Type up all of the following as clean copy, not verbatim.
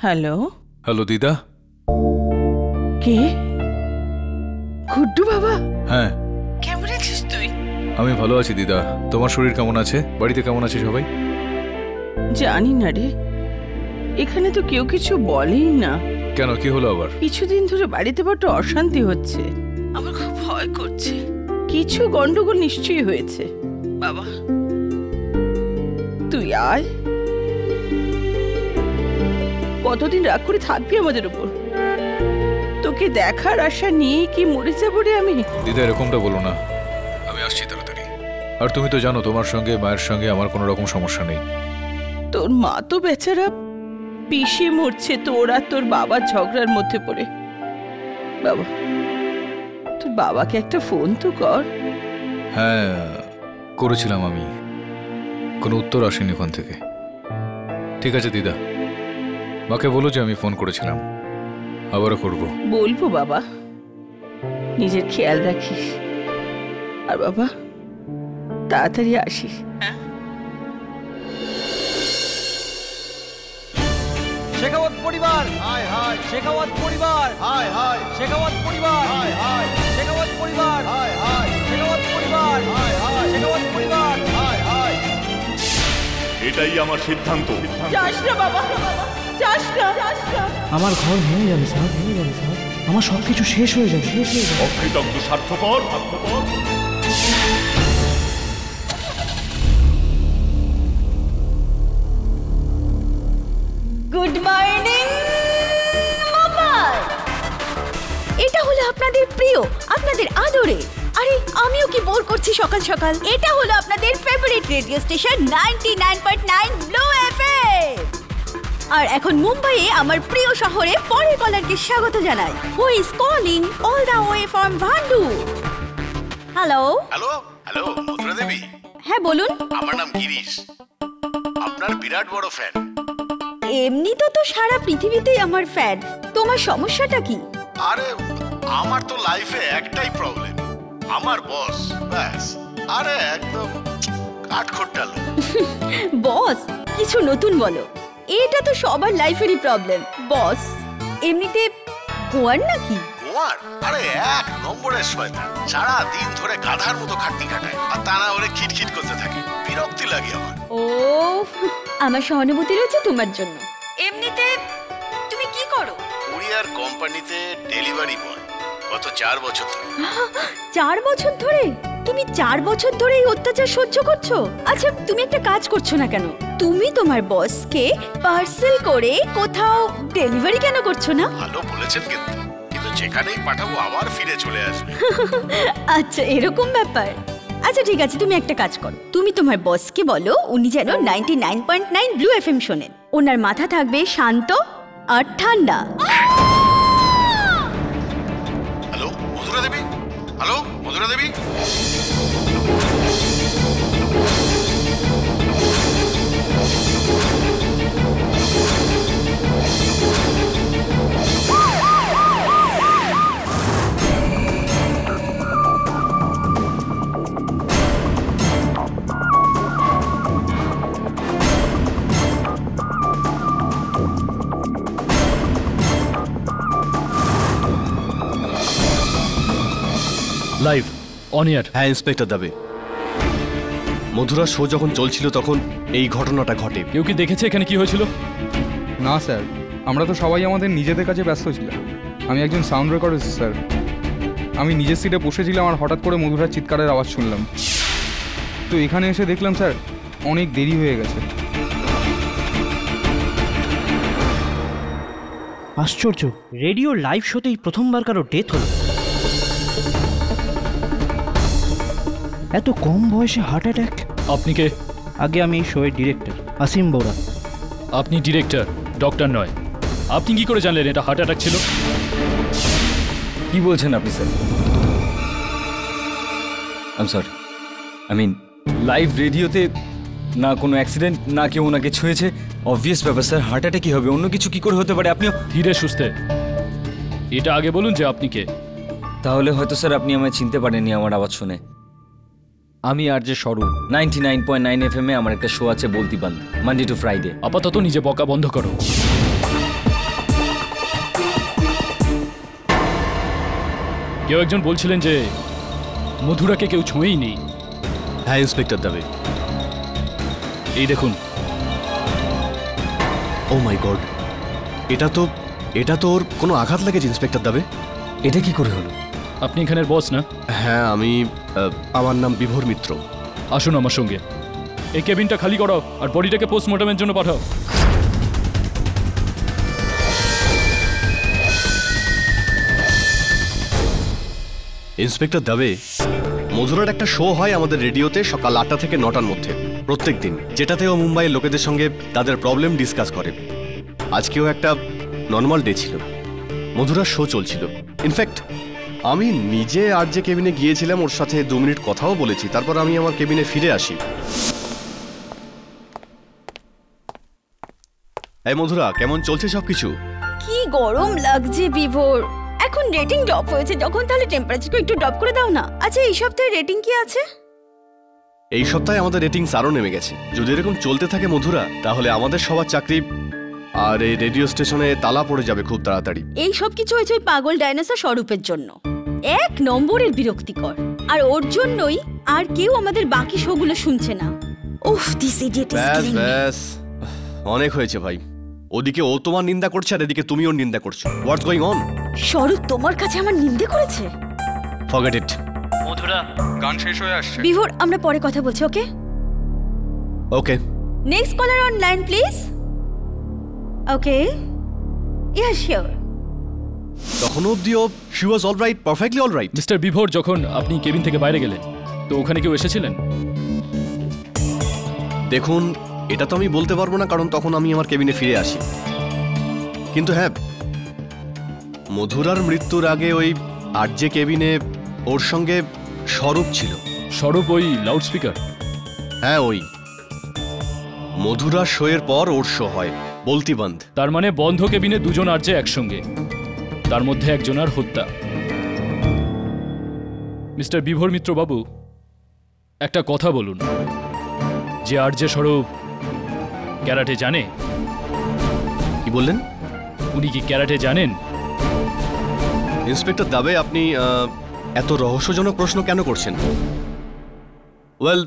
Hello. Hello দিদা। কে? গুড্ডু বাবা? হ্যাঁ। কেমন আছিস তুই? আমি ভালো আছি দিদা। তোমার শরীর কেমন আছে? বাড়িতে কেমন আছে সবাই? জানি না রে, এখানে তো কেউ কিছু বলেই না। কেন, কি হলো আবার? কিছুদিন ধরে বাড়িতে বড্ড অশান্তি হচ্ছে, আমার খুব ভয় করছে। কিছু গন্ডগোল নিশ্চয়ই হয়েছে। বাবা তুই আয়, কতদিন রাগ করে থাকবি আমাদের উপর? তোকে দেখার আশা নিয়ে কি মরে যাবো রে আমি? দিদা এরকমটা বলো না, আমি আসছি তাড়াতাড়ি। আর তুমি তো জানো তোমার সঙ্গে মায়ের সঙ্গে আমার কোনো রকম সমস্যা নেই। তোর মা তো বেচারা পিষে মরছে তোর আর তোর বাবার ঝগড়ার মধ্যে পড়ে। বাবা, তোর বাবাকে একটা ফোন তো কর। হ্যাঁ করেছিলাম, আমি কোনো উত্তর আসেনি ওখান থেকে। ঠিক আছে দিদা, মাকে বলো যে আমি ফোন করেছিলাম, আবারও করব। বলবো বাবা, নিজের খেয়াল রাখিস। আর বাবা তাড়াতাড়ি আসিস। শেখাওয়াত পরিবার, হায় হায়। শেখাওয়াত পরিবার, হায় হায়। শেখাওয়াত পরিবার, হায় হায়। শেখাওয়াত পরিবার, হায় হায়। শেখাওয়াত পরিবার, হায় হায়। শেখাওয়াত পরিবার, হায় হায়। এটাই আমার সিদ্ধান্ত। যাস না বাবা, যাস না। আমার ঘর ভেঙে যাবে স্যার, ভেঙে যাবে স্যার। আমার সব কিছু শেষ হয়ে যাবে, শেষ হয়ে যাবে। অকৃতজ্ঞ স্বার্থপর। Good morning mobile. এটা হলো আপনাদের প্রিয়, আপনাদের আদরে, আরে আমিও কি বোর করছি সকাল সকাল। এটা হলো আপনাদের favourite radio station 99.9 blue FM. আর এখন মুম্বাইয়ে আমার প্রিয় শহরে পরের কলারকে স্বাগত জানাই, who is calling all the way from Bhandup. Hello hello hello Madhura Devi. হ্যাঁ বলুন। আমার নাম গিরিশ, আপনার বিরাট বড় ফ্যান। এমনি তো সারা পৃথিবীতেই আমার ফ্যান। তোমার সমস্যাটা কি? আরে আমার তো লাইফে একটাই প্রবলেম, আমার বস। ব্যাস, আরে একদম কাঠখোট্টা লোক। বস? কিছু নতুন বলো। এটা তো সবার লাইফেরই প্রবলেম, বস। এমনিতে গোয়ার নাকি? গোয়ার? আরে এক নম্বরের শয়তান, সারা দিন ধরে গাধার মতো খাটনি খাটায়, আর তা না হলে খিটখিট করতে থাকে, বিরক্তি লাগে আমার। ও, আমার সহানুভূতি রয়েছে তোমার জন্য। এমনিতে তুমি কি করো? কুরিয়ার কোম্পানিতে ডেলিভারি বয়, গত 4 বছর ধরে। 4 বছর ধরে? তুমি 4 বছর ধরে এই অত্যাচার সহ্য করছো? আচ্ছা তুমি একটা কাজ করছো না কেন? তুমি তোমার বসকে পার্সেল করে কোথাও ডেলিভারি কেন করছো না? ভালো বলেছেন, কিন্তু যেখানেই পাঠাবো আবার ফিরে চলে আসবে। আচ্ছা এরকম ব্যাপার। আচ্ছা ঠিক আছে, তুমি একটা কাজ করো, তুমি তোমার বসকে বলো উনি যেন 99.9 ব্লু এফএম শোনেন। ওনার মাথা থাকবে শান্ত আর ঠান্ডা। Hello Madhura Devi, hello Madhura Devi. Live on air. হ্যাঁ ইন্সপেক্টর দাবে, মধুরা শো যখন চলছিল তখন এই ঘটনাটা ঘটে। কেউ কি দেখেছে এখানে কি হয়েছিল? না স্যার, আমরা তো সবাই আমাদের নিজেদের কাছে ব্যস্ত ছিলাম। আমি একজন সাউন্ড রেকর্ডিস্ট স্যার। আমি নিজের সিটে বসেছিলাম আর হঠাৎ করে মধুরার চিৎকারের আওয়াজ শুনলাম। তো এখানে এসে দেখলাম স্যার অনেক দেরি হয়ে গেছে। আশ্চর্য, রেডিও লাইভ শোতেই প্রথমবার কারো ডেথ হলো। এত কম বয়সে হার্ট অ্যাটাক। আপনি কে? আগে আমি এই শোয়ের ডিরেক্টর আসিম বোরা। আপনি ডিরেক্টর, ডক্টর নয়। আপনি কি করে জানলেন এটা হার্ট অ্যাটাক ছিল? কি বলছেন আপনি sir? I am sorry, I mean live রেডিওতে না কোনো অ্যাক্সিডেন্ট, না কেউ ওনাকে ছুঁয়েছে। অবভিয়াস ব্যাপার স্যার, হার্ট অ্যাটাক কি হবে? অন্য কিছু কি করে হতে পারে? আপনিও ধীরে সুস্থে এটা আগে বলুন যে আপনি কে। তাহলে হয়তো স্যার আপনি আমায় চিনতে পারেননি আমার আওয়াজ শুনে। আমি আর যে স্বরূপ, 99.9 FM এ আমার একটা শো আছে বলতি বান্ধ, মানডে টু ফ্রাইডে। আপাতত নিজে বকা বন্ধ করো। কেউ একজন বলছিলেন যে মধুরাকে কেউ ছোঁয়েই নেই। হ্যাঁ ইন্সপেক্টর দাবে। এই দেখুন। ও মাই গড, এটা তো ওর কোনো আঘাত লেগেছে ইন্সপেক্টর দাবে। এটা কি করে হলো? আপনি এখানের বস না? হ্যাঁ আমি, আমার নাম বিভোর মিত্র। আসুন আমার সঙ্গে। এই কেবিনটা খালি করো আর বডিটাকে পোস্টমর্টমের জন্য পাঠাও। ইন্সপেক্টর দাবে, মধুরার একটা শো হয় আমাদের রেডিওতে সকাল 8টা থেকে 9টার মধ্যে প্রত্যেক দিন, যেটাতে ও মুম্বাইয়ের লোকেদের সঙ্গে তাদের প্রবলেম ডিসকাস করে। আজকেও একটা নর্মাল ডে ছিল, মধুরার শো চলছিল। ইনফ্যাক্ট আমি নিজে আর যে কেবিনে গিয়েছিলাম ওর সাথে 2 মিনিট কথাও বলেছি, তারপর আমি আমার কেবিনে ফিরে আসি। এই মধুরা, কেমন চলছে সবকিছু? কি গরম লাগছে বিভোর। এখন রেটিং ড্রপ হয়েছে যখন, তাহলে টেম্পারেচারকে একটু ড্রপ করে দাও না। আচ্ছা এই সপ্তাহে রেটিং কি আছে? এই সপ্তাহে আমাদের রেটিংস আরো নেমে গেছে। যদি এরকম চলতে থাকে মধুরা, তাহলে আমাদের সবার চাকরি আর এই রেডিও স্টেশনে তালা পড়ে যাবে খুব তাড়াতাড়ি। এই সব কিছু হয়েছে ওই পাগল ডাইনোসর স্বরূপের জন্য। 1 নম্বরের বিরক্তিকর। আর ওর জন্যই আর কেউ আমাদের বাকি শোগুলো শুনছে না। উফ, this idiot is killing me. ব্যাস অনেক হয়েছে ভাই। ওদিকে ও তোমার নিন্দা করছে আর এদিকে তুমি ওর নিন্দা করছো। What's going on? স্বরূপ তোমার কাছে আমার নিন্দে করেছে? Forget it. মধুরা, গান শেষ হয়ে আসছে। বিভোর, আমরা পরে কথা বলছি, okay? Okay. Next caller on line please. Okay, yeah sure. তখন অবধিও she was alright, perfectly alright. Mister Bibhor, যখন আপনি কেবিন থেকে বাইরে গেলেন তো ওখানে কেউ এসেছিলেন? দেখুন, এটা তো আমি বলতে পারবো না, কারণ তখন আমি আমার কেবিনে ফিরে আসি। কিন্তু হ্যাঁ, মধুরার মৃত্যুর আগে ওই আরজে কেবিনে ওর সঙ্গে স্বরূপ ছিল। স্বরূপ ওই লাউডস্পিকার? হ্যাঁ ওই। মধুরা শোয়ের পর ওর শো হয়, বলতি বন্ধ। তার মানে বন্ধ কেবিনে দুজন আরজে একসঙ্গে, তার মধ্যে একজনের হত্যা। মিস্টার বিভোর মিত্র বাবু, একটা কথা বলুন, যে আরজে স্বরূপ ক্যারাটে জানে? কি বললেন? উনি কি ক্যারাটে জানেন? ইন্সপেক্টর দাবে, আপনি এত রহস্যজনক প্রশ্ন কেন করছেন? ওয়েল,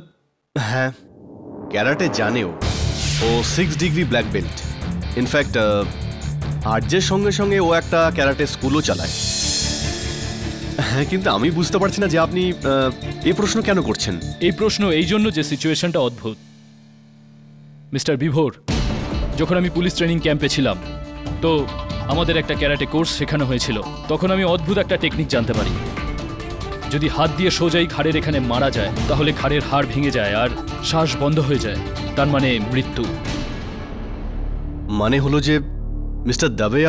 হ্যাঁ ক্যারাটে জানেও। ও 6 ডিগ্রি ব্ল্যাক বেল্ট। ইনফ্যাক্ট আর্যের সঙ্গে সঙ্গে ও একটা ক্যারাটে স্কুলও চালায়। হ্যাঁ, কিন্তু আমি বুঝতে পারছি না যে আপনি এই প্রশ্ন কেন করছেন। এই প্রশ্ন এই জন্য যে সিচুয়েশনটা অদ্ভুত। মিস্টার বিভোর, যখন আমি পুলিশ ট্রেনিং ক্যাম্পে ছিলাম তো আমাদের একটা ক্যারাটে কোর্স শেখানো হয়েছিল। তখন আমি অদ্ভুত একটা টেকনিক জানতে পারি। যদি হাত দিয়ে সোজাই ঘাড়ের এখানে মারা যায় তাহলে ঘাড়ের হাড় ভেঙে যায় আর শ্বাস বন্ধ হয়ে যায়, তার মানে মৃত্যু। মানে হলো যে মিস্টার দাবে,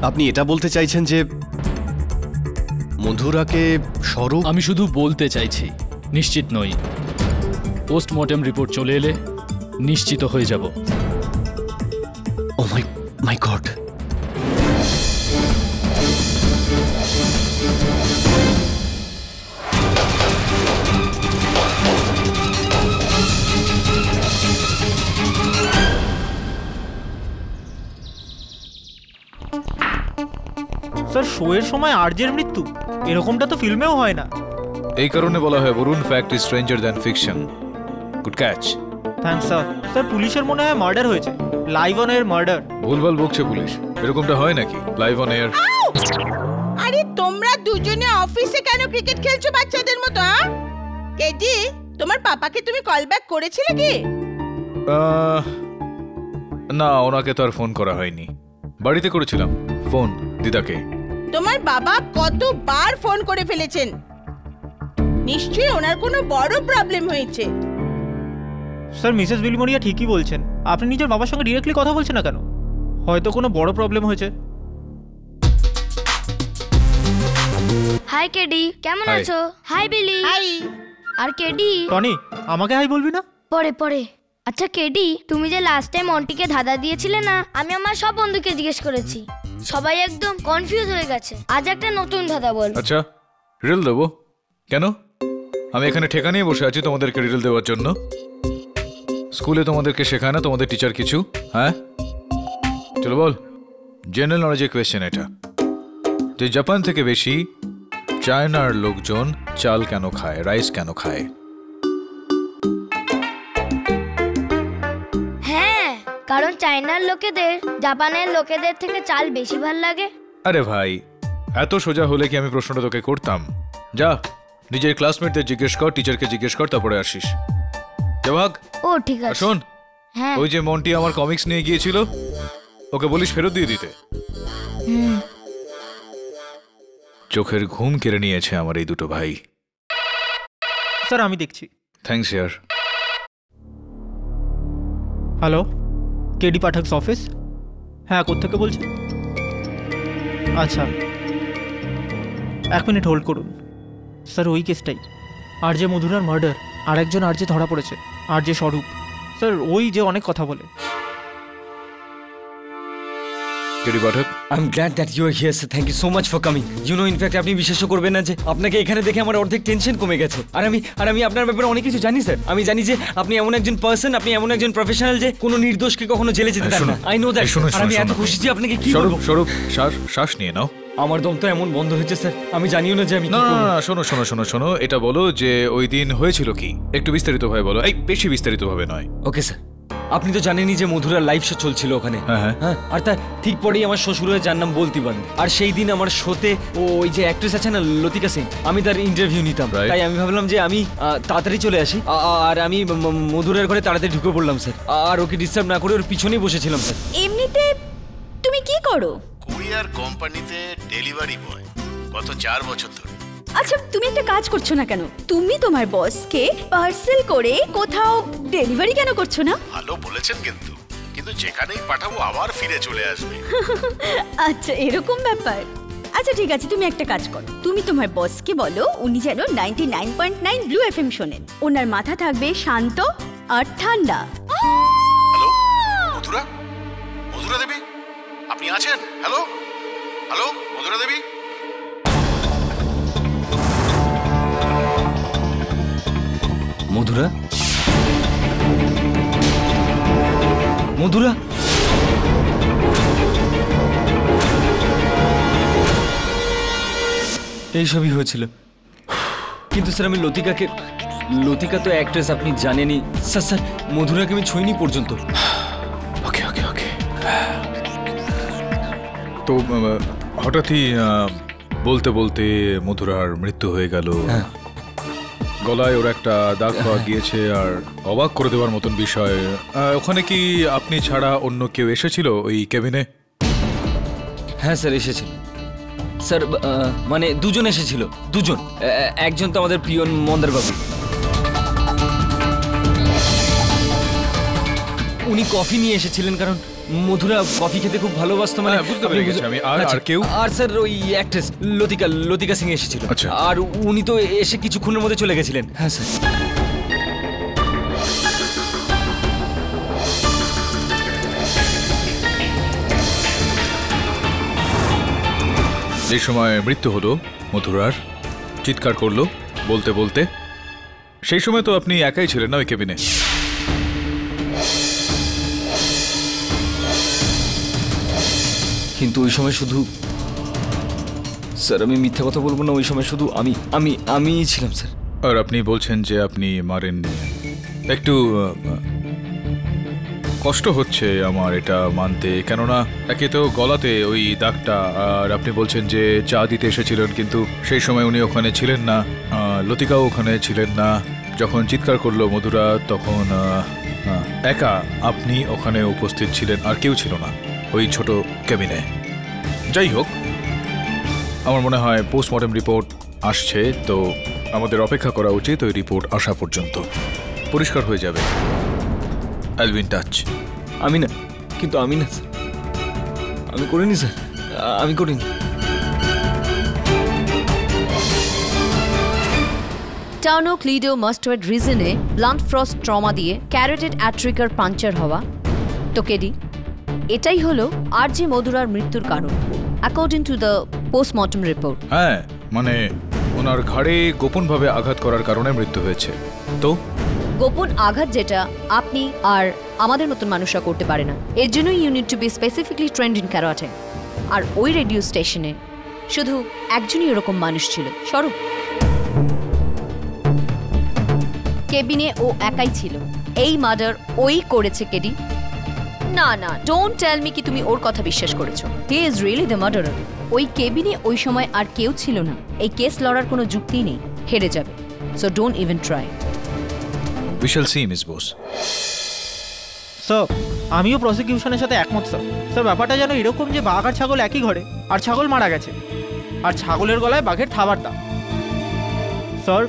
আপনি এটা বলতে চাইছেন যে মধুরাকে স্বরূপ? আমি শুধু বলতে চাইছি, নিশ্চিত নই। পোস্টমর্টেম রিপোর্ট চলে এলে নিশ্চিত হয়ে যাব। ও মাই গড। স্যার, শোয়ের সময় আরজের মৃত্যু, এরকমটা তো ফিল্মেও হয় না। এই কারণে বলা হয় Varun, fact is stranger than fiction. Good catch. Thanks sir. Sir, পুলিশের মনে হয় মার্ডার হয়েছে, লাইভ অন এয়ার মার্ডার। ভুলভাল বকছে পুলিশ, এরকমটা হয় নাকি লাইভ অন এয়ার? আরে তোমরা দুজনে অফিসে কেন ক্রিকেট খেলছো বাচ্চাদের মতো? কেজি, তোমার পাপাকে তুমি কল ব্যাক করেছিলে কি? না, ওনাকে তো আর ফোন করা হয়নি। বাড়িতে করেছিলাম ফোন দিদাকে। তোমার বাবা কতবার ফোন করে ফেলেছেন, নিশ্চয়ই ওনার কোনো বড় প্রবলেম হয়েছে। স্যার, মিসেস বিলমোরিয়া ঠিকই বলছেন। আপনি নিজের বাবার সঙ্গে ডিরেক্টলি কথা বলছেন না কেন? হয়তো কোনো বড় প্রবলেম হয়েছে। হাই কেডি, কেমন Hi. আছো? হাই বিলি। হাই। আর কেডি? টনি, আমাকে হাই বলবি না? পরে পরে। আচ্ছা কেডি, তুমি যে লাস্ট টাইম অন্টিকে ধাঁধা দিয়েছিলে না, আমি আমার সব বন্ধুকে জিজ্ঞেস করেছি, সবাই একদম কনফিউজ হয়ে গেছে। আজ একটা নতুন ধাঁধা বল। আচ্ছা, রিল দেবো? কেন? আমি এখানে ঠেকা নিয়ে বসে আছি তোমাদেরকে রিল দেওয়ার জন্য? স্কুলে তোমাদেরকে শেখায় না তোমাদের টিচার কিছু? হ্যাঁ, চলো বল। জেনারেল নলেজের কোয়েশ্চেন এটা, যে জাপান থেকে বেশি চায়নার লোকজন চাল কেন খায়, রাইস কেন খায়? হ্যাঁ, কারণ চায়নার লোকেদের জাপানের লোকেদের থেকে চাল বেশি ভাল লাগে। আরে ভাই, এত সোজা হলে কি আমি প্রশ্নটা তোকে করতাম? যা নিজের ক্লাসমেটদের জিজ্ঞেস কর, টিচারকে জিজ্ঞেস কর, তারপরে আসিস। যা ভাগ। ও ঠিক আছে। শোন, হ্যাঁ, ওই যে মন্টি আমার কমিক্স নিয়ে গিয়েছিল, ওকে বলিস ফেরত দিয়ে দিতে। চোখের ঘুম কেড়ে নিয়েছে আমার এই দুটো ভাই। স্যার আমি দেখছি। থ্যাঙ্কস ইয়ার। Hello, KD Pathak's office? হ্যাঁ, কোত্থেকে বলছেন? আচ্ছা, 1 মিনিট হোল্ড করুন। স্যার ওই কেসটাই, আর যে মধুরার মার্ডার, আর একজন আর যে ধরা পড়েছে, আর যে স্বরূপ। স্যার ওই যে অনেক কথা বলে। KD Pathak, I am glad that you are here sir. Thank you so much for coming. You know in fact আপনি বিশ্বাসও করবেন না যে আপনাকে এখানে দেখে আমার অর্ধেক টেনশন কমে গেছে। আর আমি আপনার ব্যাপারে অনেক কিছু জানি স্যার। আমি জানি যে আপনি এমন একজন পার্সন, আপনি এমন একজন প্রফেশনাল যে কোনো নির্দোষকে কখনো জেলে যেতে দেন না। I know that. আর আমি এত খুশি যে আপনাকে কি বলবো। স্বরূপ, শ্বাস নিয়ে নাও। আমার দম তো এমন বন্ধ হয়েছে স্যার, আমি জানিও না যে আমি না না না, শোনো, এটা বলো যে ওই দিন হয়েছিল কি, একটু বিস্তারিতভাবে বলো। এই বেশি বিস্তারিতভাবে নয়। ওকে স্যার, আপনি তো জানেনই যে মধুরার লাইভ শো চলছিল ওখানে। হ্যাঁ, আর তার ঠিক পরেই আমার শ্বশুর হয়ে যার নাম বলতিবান। আর সেই দিন আমার শোতে ওই যে অ্যাক্ট্রেস আছে না লতিকা সিং, আমি তার ইন্টারভিউ নিতাম। তাই আমি ভাবলাম যে আমি তাড়াতাড়ি চলে আসি, আর আমি মধুরার ঘরে তাড়াতাড়ি ঢুকে পড়লাম স্যার। আর ওকে ডিস্টার্ব না করে ওর পিছনেই বসেছিলাম স্যার। এমনিতে তুমি কি করো? কুরিয়ার কোম্পানিতে ডেলিভারি বয় গত 4 বছর ধরে। আচ্ছা, তুমি একটা কাজ করছো না কেন? তুমি তোমার বসকে পার্সেল করে কোথাও ডেলিভারি কেন করছো না? ভালো বলেছেন, কিন্তু যেখানেই পাঠাবো আবার ফিরে চলে আসবে। আচ্ছা, এরকম ব্যাপার। আচ্ছা ঠিক আছে, তুমি একটা কাজ করো, তুমি তোমার বসকে বলো উনি যেন 99.9 ব্লু এফএম শোনেন। ওনার মাথা থাকবে শান্ত আর ঠান্ডা। হ্যালো মধুরা দেবী, আপনি আছেন? হ্যালো মধুরা দেবী। মধুরা এইসবই হয়েছিল। কিন্তু স্যার আমি লতিকা তো অ্যাক্ট্রেস, আপনি জানেনই স্যার। মধুরাকে আমি ছুঁইনি পর্যন্ত। ওকে তো হঠাৎই বলতে বলতে মধুরার মৃত্যু হয়ে গেল। গলায় ওর একটা দাগ পাওয়া গিয়েছে। আর অবাক করে দেওয়ার মতন বিষয়, ওখানে কি আপনি ছাড়া অন্য কেউ এসেছিল ওই কেবিনে? হ্যাঁ স্যার, এসেছিল স্যার। মানে দুজন এসেছিল, দুজন। একজন তো আমাদের প্রিয় মন্দারবাবু, উনি কফি নিয়ে এসেছিলেন, কারণ মধুরা কফি খেতে খুব ভালোবাসতো। মানে বুঝতে পেরে গেছি আমি। আর কেউ? আর স্যার ওই অ্যাক্ট্রেস লতিকা সিং এসেছিল। আচ্ছা। আর উনি তো এসে কিছুক্ষণের মধ্যে চলে গেছিলেন। হ্যাঁ স্যার। যে সময় মৃত্যু হলো মধুরার, চিৎকার করলো বলতে বলতে, সেই সময় তো আপনি একাই ছিলেন না ওই কেবিনে? কিন্তু ওই সময় শুধু, স্যার আমি মিথ্যা কথা বলবো না, ওই সময় শুধু আমি ছিলাম স্যার। আর আপনি বলছেন যে আপনি মারেননি। একটু কষ্ট হচ্ছে আমার এটা মানতে, কেননা একে তো গলাতে ওই দাগটা, আর আপনি বলছেন যে চা দিতে এসেছিলেন, কিন্তু সেই সময় উনি ওখানে ছিলেন না, লতিকাও ওখানে ছিলেন না। যখন চিৎকার করলো মধুরা, তখন একা আপনি ওখানে উপস্থিত ছিলেন, আর কেউ ছিল না ওই ছোট কেবিনে। যাই হোক, আমার মনে হয় পোস্টমর্টেম রিপোর্ট আসছে, তো আমাদের অপেক্ষা করা উচিত ওই রিপোর্ট আসা পর্যন্ত। পরিষ্কার হয়ে যাবে। I will be in touch. আমি না, কিন্তু আমি না স্যার, আমি করিনি স্যার, আমি করিনি। টার্নোক্লিডোমাস্টয়েড রিজনে ব্লান্ট ফ্রস্ট ট্রমা দিয়ে ক্যারোটিড অ্যাট্রিকার পাঞ্চার হওয়া। তো কেডি, এটাই হলো আরজে মধুরার মৃত্যুর কারণ according to the postmortem report. হ্যাঁ, মানে ওনার ঘাড়ে গোপনভাবে আঘাত করার কারণে মৃত্যু হয়েছে। তো গোপন আঘাত যেটা আপনি আর আমাদের মতন মানুষরা করতে পারে না, এর জন্য you need to be specifically trained in karate. আর ওই রেডিও স্টেশনে শুধু একজনই এরকম মানুষ ছিল, স্বরূপ। কেবিনে ও একাই ছিল। এই মার্ডার ওই করেছে কেডি। না না, ডোন্ট টেল মি কি তুমি ওর কথা বিশ্বাস করেছো। He is really the murderer. ওই কেবিনে ওই সময় আর কেউ ছিল না। এই কেস লড়ার কোনো যুক্তি নেই, হেরে যাবে। So don't even try. We shall see miss Bose. Sir, আমিও প্রসিকিউশনের সাথে একমত স্যার। স্যার, ব্যাপারটা যেন এরকম যে বাঘ আর ছাগল একই ঘরে, আর ছাগল মারা গেছে, আর ছাগলের গলায় বাঘের থাবার দাম। স্যার,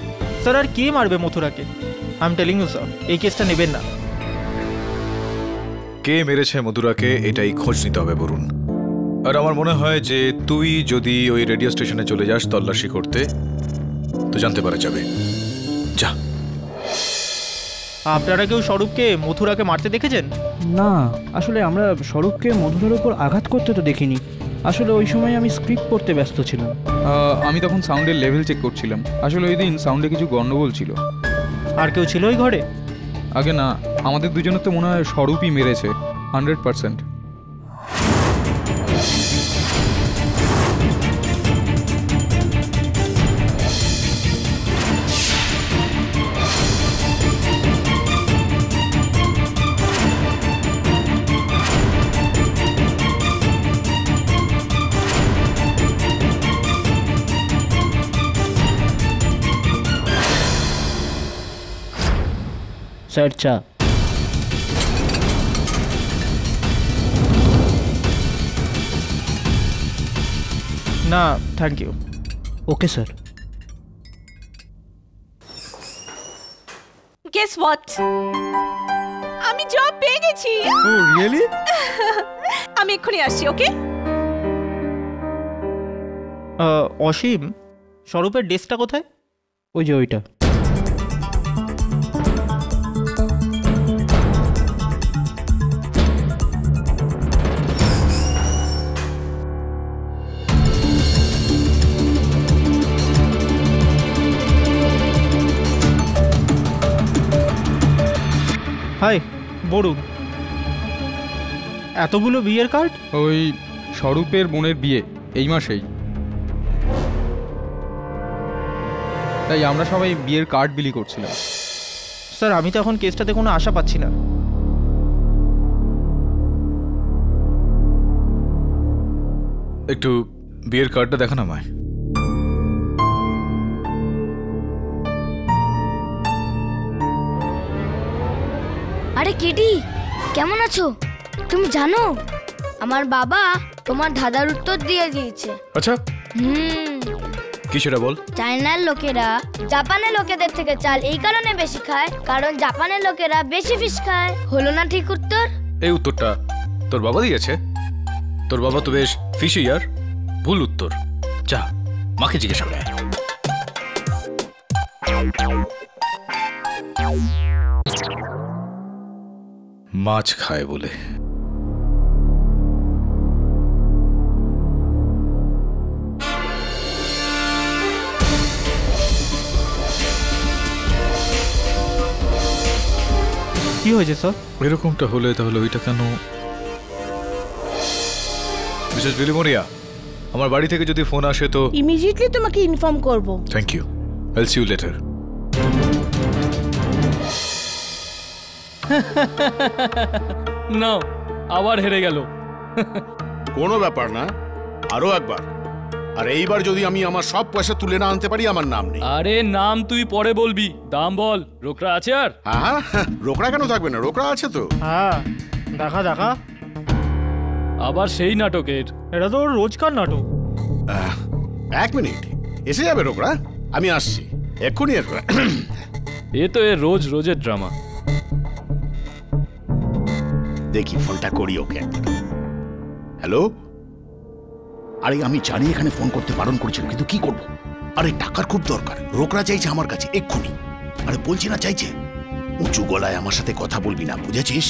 স্যার আর কে মারবে মথুরাকে? I am telling you sir, এই কেসটা নেবেন না। কে মেরেছে মধুরাকে এটাই খোঁজ নিতে হবে বরুণ। আর আমার মনে হয় যে তুই যদি ওই রেডিও স্টেশনে চলে যাস তল্লাশি করতে, তো জানতে পারা যাবে। যা। আপনারা কেউ স্বরূপকে মথুরাকে মারতে দেখেছেন? না, আসলে আমরা স্বরূপকে মধুরার উপর আঘাত করতে তো দেখিনি। আসলে ওই সময় আমি স্ক্রিপ্ট পড়তে ব্যস্ত ছিলাম। আমি তখন সাউন্ডের লেভেল চেক করছিলাম। আসলে ওই দিন সাউন্ডে কিছু গন্ডগোল ছিল। আর কেউ ছিল ওই ঘরে? আগে না, আমাদের দুজনের তো মনে হয় স্বরূপই মেরেছে 100%। স্যার, চা। না, thank you. Okay sir. Guess what, আমি জব পেয়ে গেছি। Oh really? আমি এক্ষুনি আসছি, ওকে? অসীম, স্বরূপের ডেস্কটা কোথায়? ওই যে ওইটা। হাই বরুণ, এতগুলো বিয়ের কার্ড? ওই স্বরূপের বোনের বিয়ে এই মাসেই, তাই আমরা সবাই বিয়ের কার্ড বিলি করছিলাম। স্যার, আমি তো এখন কেসটাতে কোনো আশা পাচ্ছি না। একটু বিয়ের কার্ডটা দেখান আমায়। আরে কেডি, কেমন আছো? তুমি জানো আমার বাবা তোমার দাদার উত্তর দিয়ে দিয়েছে। আচ্ছা, কি সেটা বল? চায়নার লোকেরা জাপানের লোকেদের থেকে চাল এই কারণে বেশি খায় কারণ জাপানের লোকেরা বেশি ফিশ খায়। হলো না ঠিক উত্তর? এই উত্তরটা তোর বাবা দিয়েছে? তোর বাবা তো বেশ ফিশি ইয়ার। ভুল উত্তর। যা, মাকে জিজ্ঞাসা করে। মাছ খায় বলে। কি হয়েছে স্যার? এরকমটা হলে তাহলে ওইটা কেন? মিসেস বিলিমোরিয়া, আমার বাড়ি থেকে যদি ফোন আসে তো ইমিডিয়েটলি তোমাকে ইনফর্ম করব। Thank you. I'll see you later. না, আবার হেরে গেল। কোনো ব্যাপার না, আরো একবার। আর এইবার যদি আমি আমার সব পয়সা তুলে না আনতে পারি, আমার নাম নেই। আরে নাম তুই পরে বলবি, দাম বল। রোকরা আছে? আর হ্যাঁ, রোকরা কেন থাকবে না? রোকরা আছে তো। হ্যাঁ, দেখা দেখা। আবার সেই নাটকের? এটা তো রোজকার নাটক। এক মিনিট, এসে যাবে রোকরা, আমি আসছি এক্ষুনি। এ তো এ রোজ রোজের ড্রামা। দেখি ফোনটা করি ওকে। হ্যালো। আরে আমি জানি এখানে ফোন করতে বারণ করেছিল, কিন্তু কি করব? আরে টাকার খুব দরকার, রোকরা চাইছে আমার কাছে এক্ষুনি। আরে বলছি না চাইছে। উঁচু গলায় আমার সাথে কথা বলবি না, বুঝেছিস?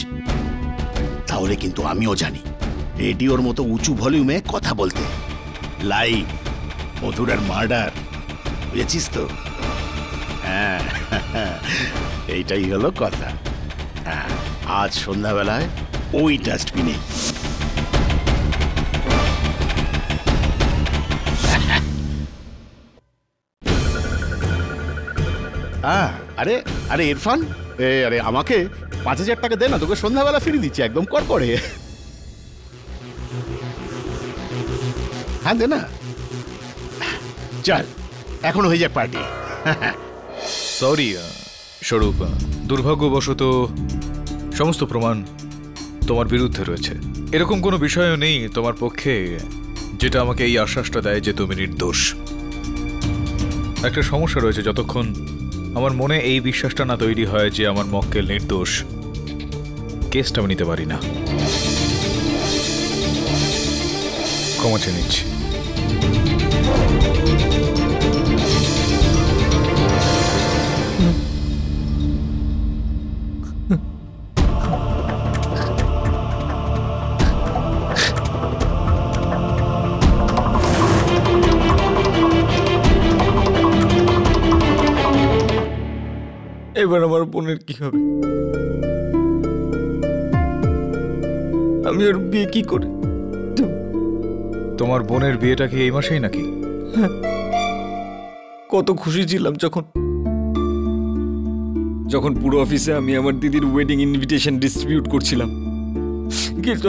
তাহলে কিন্তু আমিও জানি রেডিওর মতো উঁচু ভলিউমে কথা বলতে। লাইভ মধুরার মার্ডার, বুঝেছিস তো? হ্যাঁ, এইটাই হলো কথা। হ্যাঁ, আজ সন্ধ্যাবেলায় ওই ডাস্টবিনে। আরে আরে ইরফান, আরে আমাকে 5,000 টাকা দে না, তোকে সন্ধ্যাবেলা ফিরে দিচ্ছি একদম কর করে। হ্যাঁ দে না, চল এখন হয়ে যাক পার্টি। সরি স্বরূপ, দুর্ভাগ্যবশত সমস্ত প্রমাণ তোমার বিরুদ্ধে রয়েছে। এরকম কোনো বিষয়ও নেই তোমার পক্ষে যেটা আমাকে এই আশ্বাসটা দেয় যে তুমি নির্দোষ। একটা সমস্যা রয়েছে, যতক্ষণ আমার মনে এই বিশ্বাসটা না তৈরি হয় যে আমার মক্কেল নির্দোষ, কেসটা আমি নিতে পারি না। ক্ষমা চেয়ে নিচ্ছি। এবার আমার বোনের কি হবে? আমি ওর বিয়ে কি করে? তোমার বোনের বিয়েটা কি এই মাসেই নাকি? কত খুশি ছিলাম যখন পুরো অফিসে আমি আমার দিদির ওয়েডিং ইনভিটেশন ডিস্ট্রিবিউট করছিলাম। কিন্তু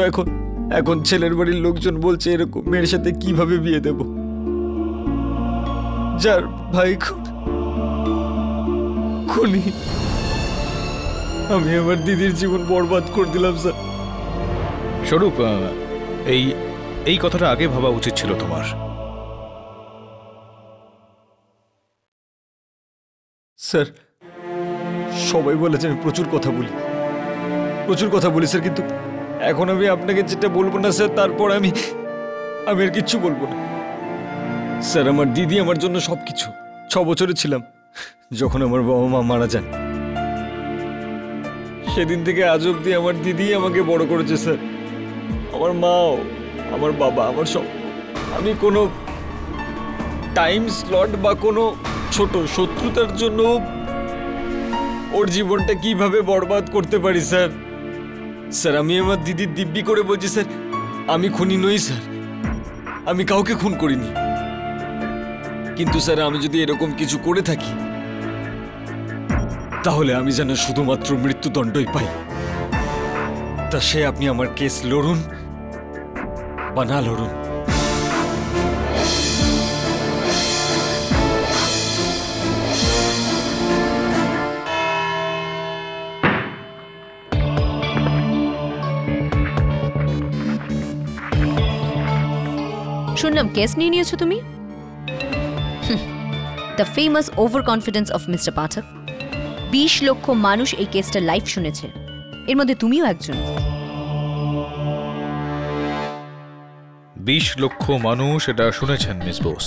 এখন ছেলের বাড়ির লোকজন বলছে এরকম মেয়ের সাথে কিভাবে বিয়ে দেব, যার ভাই খুনি। আমি আমার দিদির জীবন বরবাদ করে দিলাম স্যার। স্বরূপ, এই কথাটা আগে ভাবা উচিত ছিল তোমার। স্যার সবাই বলেছে আমি প্রচুর কথা বলি স্যার, কিন্তু এখন আমি আপনাকে যেটা বলবো না স্যার, তারপর আমি আর কিচ্ছু বলবো না স্যার। আমার দিদি আমার জন্য সবকিছু। 6 বছরে ছিলাম যখন আমার বাবা মা মারা যান। সেদিন থেকে আজ অব্দি আমার দিদি আমাকে বড় করেছে স্যার। আমার মাও, আমার বাবা, আমার সব। আমি কোনো টাইম স্লট বা কোনো ছোট শত্রুতার জন্য ওর জীবনটা কিভাবে বরবাদ করতে পারি স্যার? স্যার আমি আমার দিদির দিব্যি করে বলছি স্যার, আমি খুনি নই স্যার, আমি কাউকে খুন করিনি। কিন্তু স্যার আমি যদি এরকম কিছু করে থাকি তাহলে আমি যেন শুধুমাত্র মৃত্যুদণ্ডই পাই। তা সে আপনি আমার কেস লড়ুন বা না লড়ুন। শুনলাম কেস নিয়ে নিয়েছো তুমি। The famous over confidence of mister Pathak. 20 লক্ষ মানুষ এই কেসটা লাইভ শুনেছে, এর মধ্যে তুমিও একজন। 20 লক্ষ মানুষ এটা শুনেছেন মিস বোস,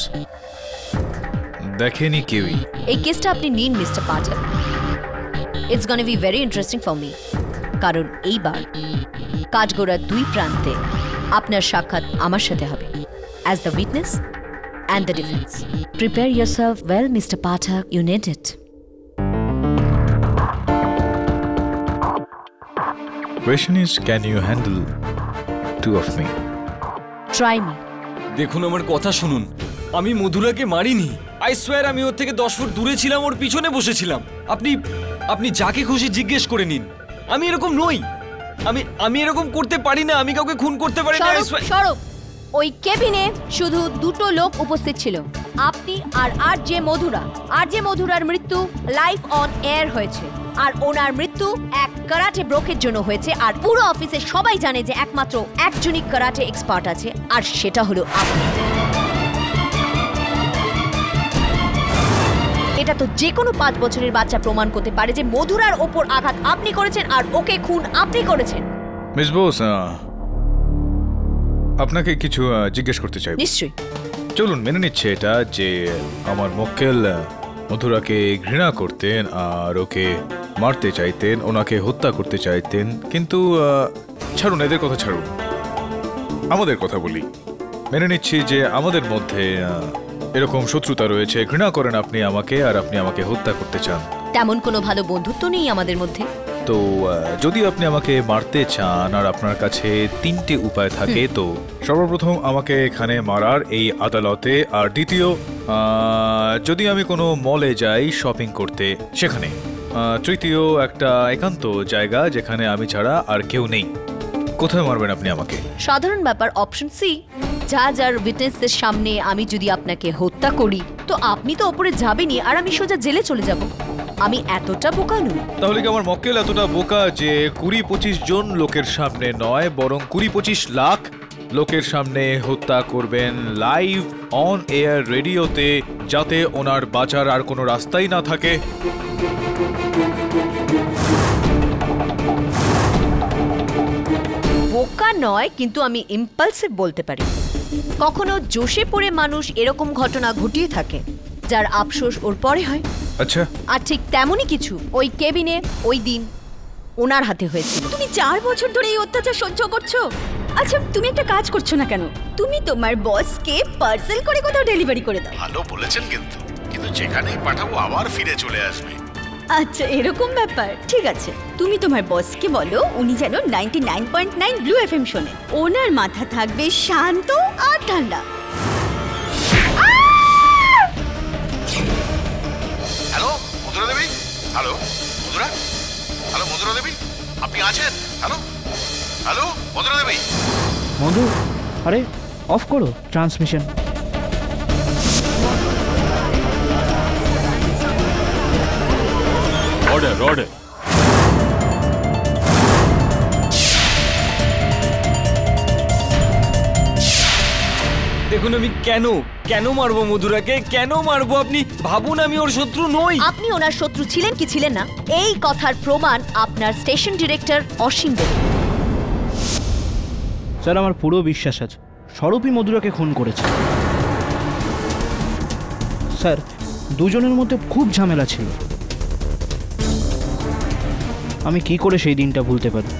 দেখেনি কেউই। এই কেসটা আপনি নিন mister Pathak. It's gonna be very interesting for me, কারণ এইবার কাঠগোড়ার 2 প্রান্তে আপনার সাক্ষাৎ আমার সাথে হবে, as the witness and the defense. Prepare yourself well, Mr. Pathak. You need it. Question is, can you handle 2 of me? Try me. দেখুন আমার কথা শুনুন, আমি মধুরাকে মারিনি। আই সোয়ার আমি ওর থেকে 10 ফুট দূরে ছিলাম, ওর পিছনে বসেছিলাম। আপনি যাকে খুশি জিজ্ঞেস করে নিন, আমি এরকম নই। আমি এরকম করতে পারি না, আমি কাউকে খুন করতে পারি না। সরব, ওই কেবিনে শুধু 2টো লোক উপস্থিত ছিল, আপনি আর আরজে মধুরা। আরজে মধুরার মৃত্যু লাইভ অন এয়ার হয়েছে, আর ওনার মৃত্যু এক কারাটে ব্রোকের জন্য হয়েছে। আর পুরো অফিসে সবাই জানে যে একমাত্র একজনই কারাটে এক্সপার্ট আছে, আর সেটা হলো আপনি। এটা তো যে কোনো 5 বছরের বাচ্চা প্রমাণ করতে পারে যে মধুরার ওপর আঘাত আপনি করেছেন আর ওকে খুন আপনি করেছেন। মিস বোস, আপনাকে কিছু জিজ্ঞেস করতে চাই। নিশ্চয়ই। চলুন মেনে নিচ্ছে এটা যে আমার মক্কেল মধুরাকে ঘৃণা করতেন আর ওকে মারতে চাইতেন, ওনাকে হত্যা করতে চাইতেন। কিন্তু ছাড়ুন, এদের কথা ছাড়ুন, আমাদের কথা বলি। মেনে নিচ্ছি যে আমাদের মধ্যে এরকম শত্রুতা রয়েছে, ঘৃণা করেন আপনি আমাকে আর আপনি আমাকে হত্যা করতে চান। তেমন কোনো ভালো বন্ধুত্ব নেই আমাদের মধ্যে। তো যদি আপনি আমাকে মারতে চান আর আপনার কাছে 3টে উপায় থাকে, তো সর্বপ্রথম আমাকে এখানে মারার এই আদালতে, আর দ্বিতীয় যদি আমি কোনো মলে যাই শপিং করতে সেখানে, তৃতীয় একটা একান্ত জায়গা যেখানে আমি ছাড়া আর কেউ নেই। কোথায় মারবেন আপনি আমাকে? সাধারণ ব্যাপার, অপশন সি। যার উইটনেসদের সামনে আমি যদি আপনাকে হত্যা করি তো আপনি তো ওপরে যাবেনই আর আমি সোজা জেলে চলে যাব। আমি এতটা বোকা নই। তাহলে কি আমার মক্কেল এতটা বোকা যে 20-25 জন লোকের সামনে নয়, বরং 20-25 লাখ লোকের সামনে হত্যা করবেন লাইভ অন এয়ার রেডিওতে, যাতে ওনার বাঁচার আর কোনো রাস্তাই না থাকে? বোকা নয়, কিন্তু আমি ইম্পালসিভ বলতে পারি। কখনো জোশে পড়ে মানুষ এরকম ঘটনা ঘটিয়ে থাকে যার আফসোস ওর পরে হয়। আচ্ছা, আর ঠিক তেমনই কিছু ওই কেবিনে ওই দিন ওনার হাতে হয়েছিল। তুমি 4 বছর ধরে এই অত্যাচার সহ্য করছো। আচ্ছা, তুমি একটা কাজ করছো না কেন? তুমি তোমার বসকে পার্সেল করে কোথাও ডেলিভারি করে দাও। ভালো বলেছেন, কিন্তু যেখানেই পাঠাবো আবার ফিরে চলে আসবে। আচ্ছা, এরকম ব্যাপার। ঠিক আছে, তুমি তোমার বসকে বলো উনি যেন 99.9 ব্লু এফএম শোনে। ওনার মাথা থাকবে শান্ত আর ঠান্ডা। Hello Madhura Devi, hello Madhura, hello Madhura দেবী, আপনি আছেন? হ্যালো হ্যালো মধুরা দেবী। মধু, আরে অফ করো ট্রান্সমিশন। Order order. দেখুন আমি কেন মারবো মধুরাকে, কেন মারবো? আপনি ভাবুন আমি ওর শত্রু নই। আপনি ওনার শত্রু ছিলেন কি ছিলেন না এই কথার প্রমাণ আপনার স্টেশন ডিরেক্টর অসীম দেব। স্যার, আমার পুরো বিশ্বাস আছে স্বরূপই মধুরাকে খুন করেছে। স্যার, দুজনের মধ্যে খুব ঝামেলা ছিল। আমি কি করে সেই দিনটা ভুলতে পারি?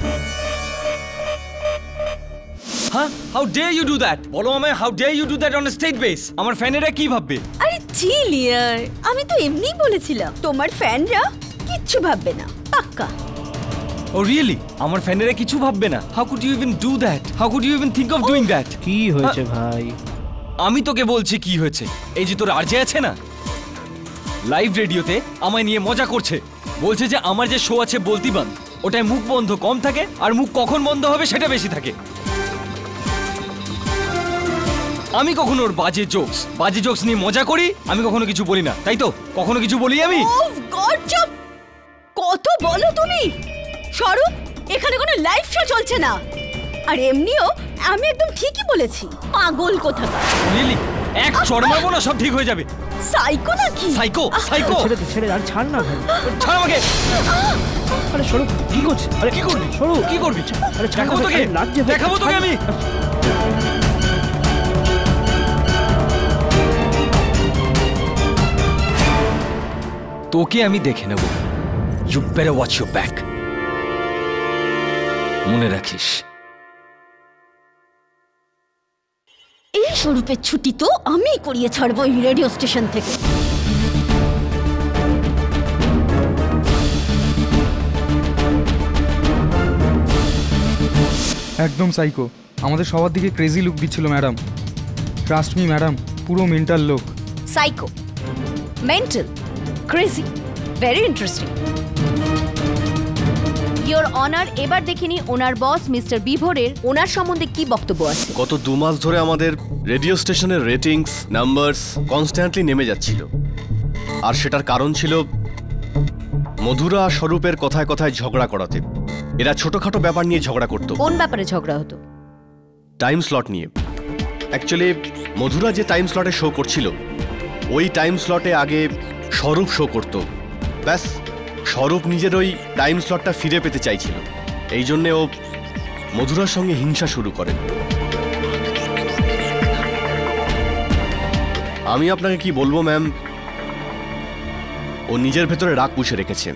হ্যাঁ, how dare you do that? বলো আমায়, how dare you do that on state base? আমার ফ্যানেরা কি ভাববে? আরে চিল ইয়ার, আমি তো এমনিই বলেছিলাম তোমার ফ্যানরা কিচ্ছু ভাববে না, পাক্কা। Oh really? আমার ফ্যানেরা কিছু ভাববে না? How could you even do that? How could you even think of doing that? কি হয়েছে ভাই? আমি তোকে বলছি কি হয়েছে। এই যে তোর আরজে আছে না, লাইভ রেডিওতে আমায় নিয়ে মজা করছে, বলছে যে আমার যে শো আছে বলতি বান, ওটায় মুখ বন্ধ কম থাকে আর মুখ কখন বন্ধ হবে সেটা বেশি থাকে। আমি কখনো ওর বাজে জোকস নিয়ে মজা করি? আমি কখনো কিছু বলি না, তাই তো? কখনো কিছু বলি আমি? ওহ গড, চুপ! কত বলো তুমি? স্বরূপ, এখানে কোনো লাইভ শো চলছে না। আর এমনিও আমি একদম ঠিকই বলেছি, পাগল কোথাকার। রিয়েলি? এক চড় মারবো না, সব ঠিক হয়ে যাবে। সাইকো নাকি? সাইকো? ছেড়ে আর ছাড় না ভাই। ছাড় আমাকে। আরে স্বরূপ, কি করছিস? আরে কি করবি? স্বরূপ, কি করবি? আরে দেখাবো তোকে, দেখাবো তোকে আমি। তোকে আমি দেখে নেব। You better watch your back. মনে রাখিস। এই স্বরূপের ছুটি তো আমি করিয়ে ছাড়বো এই রেডিও স্টেশন থেকে। একদম সাইকো। আমাদের সবার দিকে ক্রেজি লুক দিচ্ছিল ম্যাডাম। ট্রাস্ট মি ম্যাডাম, পুরো মেন্টাল লোক। Psycho, mental, crazy, very interesting. Your honour, এবার দেখিনি ওনার বস মিস্টার বিভোরের ওনার সম্বন্ধে কি বক্তব্য আছে। গত 2 মাস ধরে আমাদের রেডিও স্টেশনের রেটিংস নাম্বারস কনস্ট্যান্টলি নেমে যাচ্ছিল, আর সেটার কারণ ছিল মধুরা আর স্বরূপের কথায় কথায় ঝগড়া করাতে। এরা ছোটখাটো ব্যাপার নিয়ে ঝগড়া করতো। কোন ব্যাপারে ঝগড়া হতো? টাইম স্লট নিয়ে। অ্যাকচুয়ালি মধুরা যে টাইম স্লটে শো করছিল, ওই টাইম স্লটে আগে স্বরূপ শো করত। ব্যাস, স্বরূপ নিজের ওই টাইম স্লটটা ফিরে পেতে চাইছিল, এই জন্যে ও মধুরার সঙ্গে হিংসা শুরু করে। আমি আপনাকে কি বলবো ম্যাম, ও নিজের ভেতরে রাগ পুষে রেখেছে,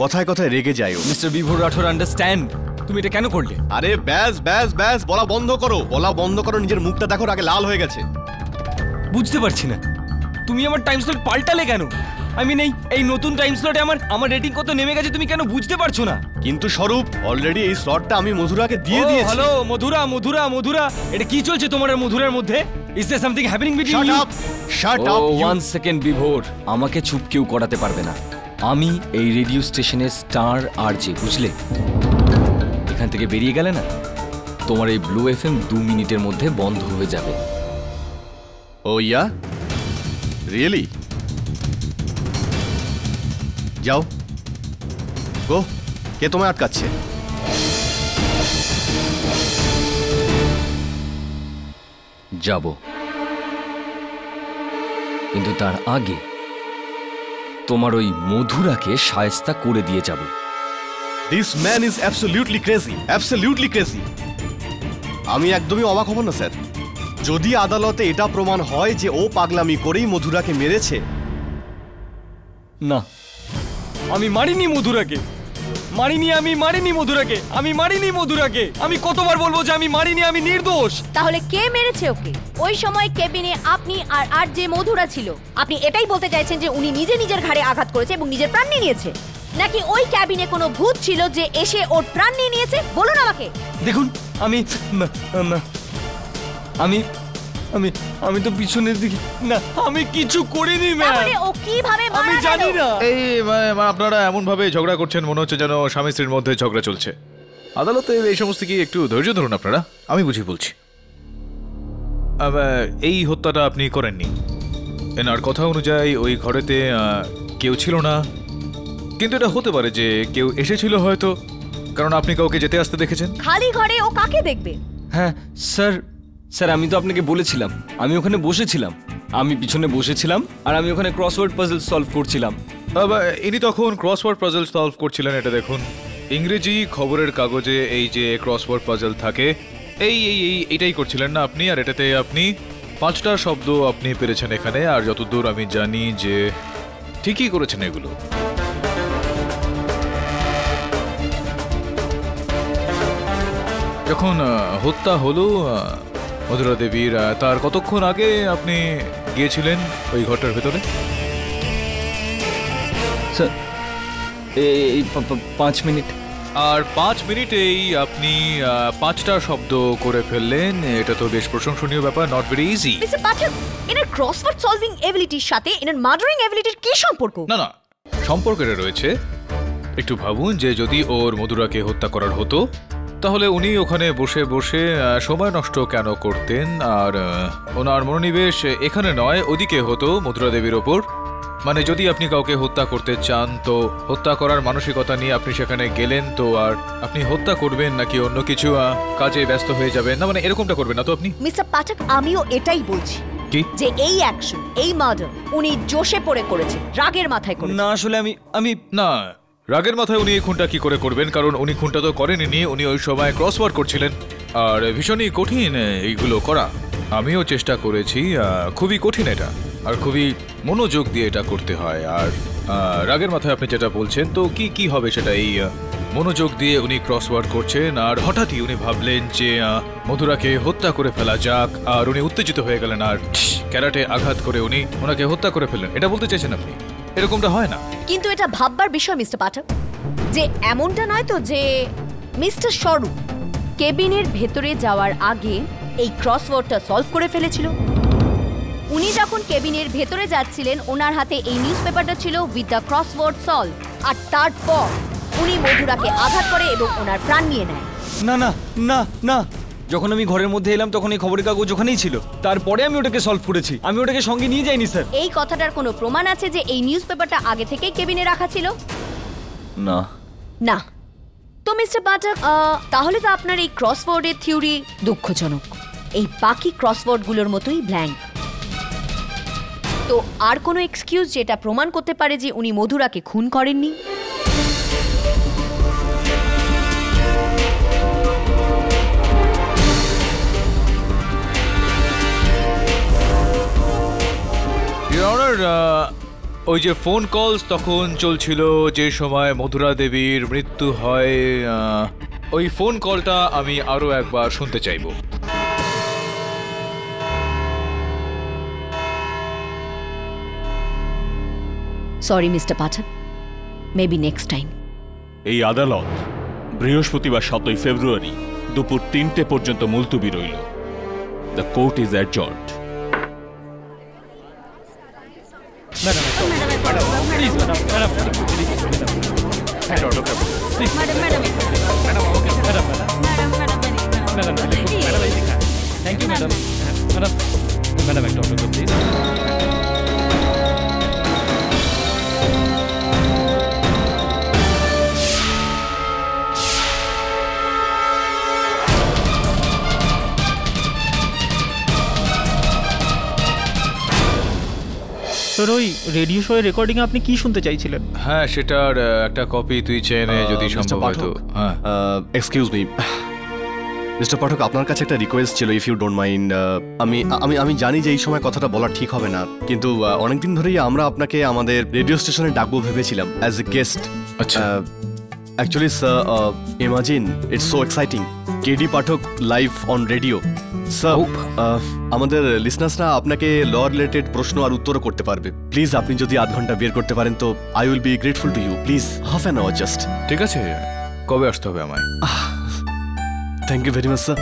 কথায় কথায় রেগে যায় ও। মিস্টার বিভোর রাঠোর, আন্ডারস্ট্যান্ড। তুমি এটা কেন করলে? আরে ব্যাস ব্যাস ব্যাস, বলা বন্ধ করো, বলা বন্ধ করো। নিজের মুখটা দেখো, আগে লাল হয়ে গেছে। বুঝতে পারছি না, তুমি আমার টাইম স্লট পাল্টালে কেন? আই মিন এই নতুন টাইম স্লটে আমার রেটিং কত নেমে গেছে তুমি কেন বুঝতে পারছো না? কিন্তু স্বরূপ অলরেডি এই স্লটটা আমি মধুরাকে দিয়ে দিয়েছি। হ্যালো মধুরা, এটা কি চলছে তোমার আর মধুরার মধ্যে? Is there something happening between you? Shut up. One second Bibhor, আমাকে চুপ কেউ করাতে পারবে না। আমি এই রেডিও স্টেশনের স্টার আরজে, বুঝলে? এখান থেকে বেরিয়ে গেলে না তোমার এই ব্লু এফএম 2 মিনিটের মধ্যে বন্ধ হয়ে যাবে। ও ইয়া রিয়েলি? যাও গো, কে তোমায় আটকাচ্ছে? যাব, কিন্তু তার আগে তোমার ওই মধুরাকে শায়েস্তা করে দিয়ে যাব। This man is absolutely crazy, absolutely crazy. আমি একদমই অবাক হব না স্যার যদি আদালতে এটা প্রমাণ হয় যে ও পাগলামি করেই মধুরাকে মেরেছে। না, আমি মারিনি মধুরাকে, আমি মারিনি মধুরাকে। আমি কতবার বলবো যে আমি মারিনি, আমি নির্দোষ। তাহলে কে মেরেছে ওকে? ওই সময় কেবিনে আপনি আর যে মধুরা ছিল, আপনি এটাই বলতে চাইছেন যে উনি নিজের ঘাড়ে আঘাত করেছে এবং নিজের প্রাণ নিয়ে নিয়েছে, নাকি ওই ক্যাবিনে কোনো ভূত ছিল যে এসে ওর প্রাণ নিয়ে নিয়েছে? বলুন আমাকে। দেখুন, আমি তো পিছনের দিকে না, আমি কিছু করিনি ম্যাম। তাহলে ও কিভাবে মারা আমি জানি গেল? না। এই আপনারা এমন ভাবে ঝগড়া করছেন মনে হচ্ছে যেন স্বামী স্ত্রীর মধ্যে ঝগড়া চলছে। আদালতে এই সমস্ত কি একটু ধৈর্য ধরুন আপনারা, আমি বুঝিয়ে বলছি। এই হত্যাটা আপনি করেননি। এনার কথা অনুযায়ী ওই ঘরেতে কেউ ছিল না, কিন্তু এটা হতে পারে যে কেউ এসেছিল হয়তো, কারণ আপনি কাউকে যেতে আসতে দেখেছেন। খালি ঘরে ও কাকে দেখবে? হ্যাঁ স্যার, আমি তো আপনাকে বলেছিলাম আমি ওখানে বসেছিলাম, আমি পিছনে বসেছিলাম আর আমি ওখানে ক্রসওয়ার্ড পাজল সলভ করছিলাম। ইনি তখন ক্রসওয়ার্ড পাজল সলভ করছিলেন। এটা দেখুন, ইংরেজি খবরের কাগজে এই যে ক্রসওয়ার্ড পাজল থাকে, এইটাই করছিলেন না আপনি? আর এটাতে আপনি 5টা শব্দ আপনি পেরেছেন এখানে, আর যতদূর আমি জানি যে ঠিকই করেছেন এগুলো। যখন হত্যা হলো মধুরা দেবীর, তার কতক্ষণ আগে আপনি গিয়েছিলেন ওই ঘরটার ভেতরে? স্যার এই 5 মিনিট। আর 5 মিনিটেই আপনি 5টা শব্দ করে ফেললেন। এটা তো বেশ প্রশংসনীয় ব্যাপার, নট ভেরি ইজি। মিস্টার পাঠক, এনার ক্রসওয়ার্ড সলভিং এবিলিটির সাথে এনার মার্ডারিং এবিলিটির কি সম্পর্ক? না, সম্পর্ক রয়েছে। একটু ভাবুন যে যদি ওর মধুরাকে হত্যা করার হতো তাহলে উনি ওখানে বসে বসে সময় নষ্ট কেন করতেন? আর ওনার মনোনিবেশ এখানে নয়, ওদিকে হতো মধুরা দেবীর ওপর। মানে যদি আপনি কাউকে হত্যা করতে চান তো হত্যা করার মানসিকতা নিয়ে আপনি সেখানে গেলেন, তো আর আপনি হত্যা করবেন নাকি অন্য কিছু কাজে ব্যস্ত হয়ে যাবেন না, মানে এরকমটা করবেন না তো আপনি? মিস্টার পাঠক, আমিও এটাই বলছি যে এই অ্যাকশন, এই মার্ডার উনি জোশে পড়ে করেছে, রাগের মাথায় করেছে। না, আসলে আমি না, রাগের মাথায় উনি এই খুনটা কি করে করবেন? কারণ উনি খুনটা তো করেননি, উনি ওই সময় ক্রসওয়ার্ড করছিলেন। আর ভীষণই কঠিন এইগুলো করা। আমিও চেষ্টা করেছি, খুবই কঠিন এটা, আর খুবই মনোযোগ দিয়ে এটা করতে হয়। আর রাগের মাথায় আপনি যেটা বলছেন তো কি হবে সেটা, এই মনোযোগ দিয়ে উনি ক্রসওয়ার্ড করছেন আর হঠাৎই উনি ভাবলেন যে মধুরাকে হত্যা করে ফেলা যাক, আর উনি উত্তেজিত হয়ে গেলেন আর ক্যারাটে আঘাত করে উনি ওনাকে হত্যা করে ফেললেন। এটা বলতে চাইছেন আপনি? এরকমটা হয় না। কিন্তু এটা ভাববার বিষয় মিস্টার পাঠক, যে এমনটা নয় তো যে মিস্টার স্বরূপ কেবিনের ভেতরে যাওয়ার আগে এই ক্রসওয়ার্ডটা সলভ করে ফেলেছিল। উনি যখন কেবিনের ভেতরে যাচ্ছিলেন ওনার হাতে এই নিউজপেপারটা ছিল উইথ দ্য ক্রসওয়ার্ড সলভ, আর তারপর উনি মধুরাকে আঘাত করে এবং ওনার প্রাণ নিয়ে নেয়। না না না না, যখন আমি ঘরের মধ্যে এলাম তখন এই খবরের কাগজ ওখানেই ছিল, তারপরে আমি ওটাকে সলভ করেছি, আমি ওটাকে সঙ্গে নিয়ে যাইনি স্যার। এই কথাটার কোনো প্রমাণ আছে যে এই নিউজপেপারটা আগে থেকেই কেবিনে রাখা ছিল? না না। তো মিস্টার পাঠক, তাহলে তো আপনার এই ক্রসওয়ার্ডের থিওরি দুঃখজনক, এই বাকি ক্রসওয়ার্ডগুলোর মতোই ব্ল্যাঙ্ক। তো আর কোনো এক্সকিউজ যেটা প্রমাণ করতে পারে যে উনি মধুরাকে খুন করেননি? ওই যে ফোন কলস তখন চলছিল যে সময় মধুরা দেবীর মৃত্যু হয়, ওই ফোন কলটা আমি আরো একবার শুনতে চাইব। সরি মিস্টার পাঠক, মেবি নেক্সট টাইম। এই আদালত বৃহস্পতিবার 7ই ফেব্রুয়ারি দুপুর 3টে পর্যন্ত মুলতুবি রইল। The court is adjourned. Thank you madam. Madam একটা অটোগ্রাফ প্লিজ। স্যার ওই রেডিও শোয়ের রেকর্ডিং আপনি কি শুনতে চাইছিলেন? হ্যাঁ, সেটার একটা কপি তুই চেয়ে নে যদি সম্ভব হয় তো। হ্যাঁ, এক্সকিউজ মি মিস্টার পাঠক, আপনার কাছে একটা রিকোয়েস্ট ছিল, ইফ ইউ ডোন্ট মাইন্ড। আমি আমি আমি জানি যে এই সময় কথাটা বলা ঠিক হবে না, কিন্তু অনেকদিন ধরেই আমরা আপনাকে আমাদের রেডিও স্টেশনে ডাকবো ভেবেছিলাম অ্যাজ এ গেস্ট। আচ্ছা, actually sir, imagine it's so exciting, KD Pathak live on radio. Sir, আমাদের লিসনার্সরা আপনাকে ল রিলেটেড প্রশ্ন আর উত্তরও করতে পারবে। প্লিজ আপনি যদি আধ ঘন্টা বের করতে পারেন তো I will be grateful to you. Please half an hour just. ঠিক আছে, কবে আসতে হবে আমায়? Thank you very much sir.